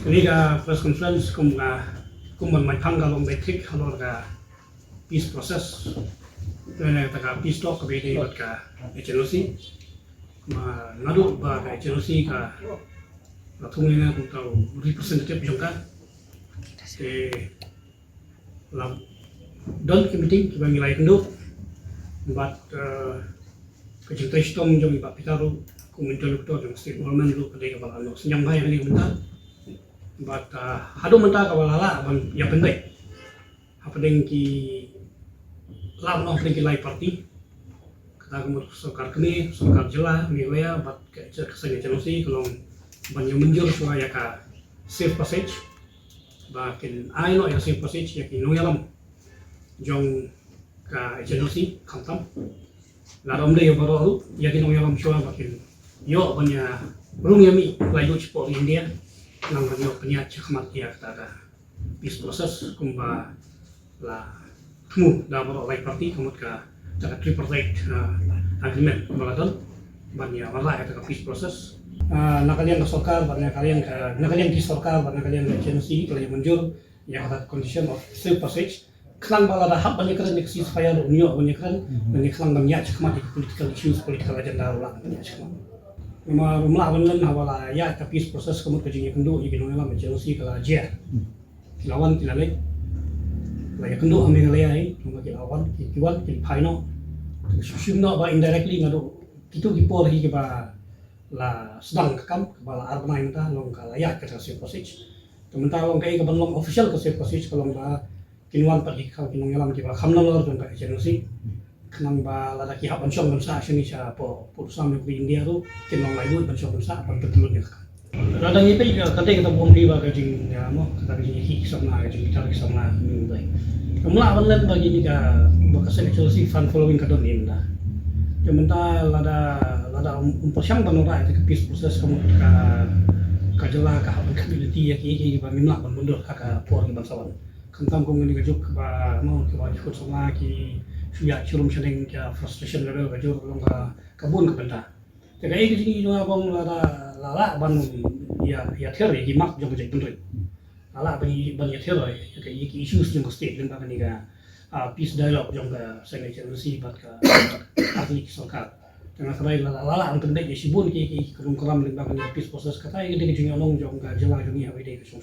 Ini ka press conference kumban mai phang long betrik halor ka peace process na ka peace talk ka bede bat ka HNOC ma ngadu ba ka HNOC ka la thungina ku tau representative jongka la don committee ki bangi lai kendo but ka jeng tristom jong ba pitaru ku menjoluk to jong state government lu ka de ka ba no senyam bai ni bentar but hado menta ka balala ban ya penting hapedeng ki lam no ki lai party kata kumur sokar kini sokar jela milea bat ke kesenge jelosi kalau banyak menjur supaya ka safe passage bakin ai no ya safe passage ya ki no yalam jong ka jelosi khantam larom de baru ya ki no yalam shwa bakin yo banyak rung yami layu chpo India nang banyo penya chakmat ya kata peace process kumba la tumu da baro lai party kamut ka taka tripartite agreement kumbaladon banya wala ya taka peace process nakalian ka sokar banya nakalian ki sokar banya nakalian ka agency kalau yang menjur ya kata condition of safe passage klang bala da hab banya keren neksi supaya unyo banya keren banya klang banya chakmat political issues political agenda ulang banya chakmat rumah bangun hawala ya tapi proses kamu kerjanya kendo ikin orang menjelaskan kalau aja lawan kita lagi lagi kendo ambil ngelai cuma kita lawan kiwan kita final susunnya bah indirectly ngado itu kipor lagi kita lah sedang kekam kepala arbanai kita long kalau ya kita safe passage sementara long kayak keban long official ke safe passage kalau nggak kinuan pergi kalau kinung ngelam kita kamna lor jongka agency kenang ba lada ki haban syong bansa sini siya po putusan ng India ro kinong layu ban syong bansa pan petulun ya lada ngipe ka kate kita bom di ba ka jing ya mo kata jing hi sama jing kita sama ni dai kamla ban len bagi ni ka bakasa Chelsea fan following ka don inda jementa lada syang ban ora ka peace process kamu ka jela ka haban community ya ki ba mimla ban mundur ka por ban sawan kantam ko ngini ka juk ba mo ki ba ikut sama ki suya churum sheneng kya frustration level bajur long ka kabun ka benda jaga iki sini jo abang lala ban ya theory ki mak jong jai bendoi lala ban ya theory ka iki issues jong state jong ka ni ka peace dialogue jong ka sengai chen bat ka ahli sarkar tengah kerai lala ang pendek si bun ki kurung keram leng ka ni peace process kata iki de jong long jong ka jela jong ya wede ka song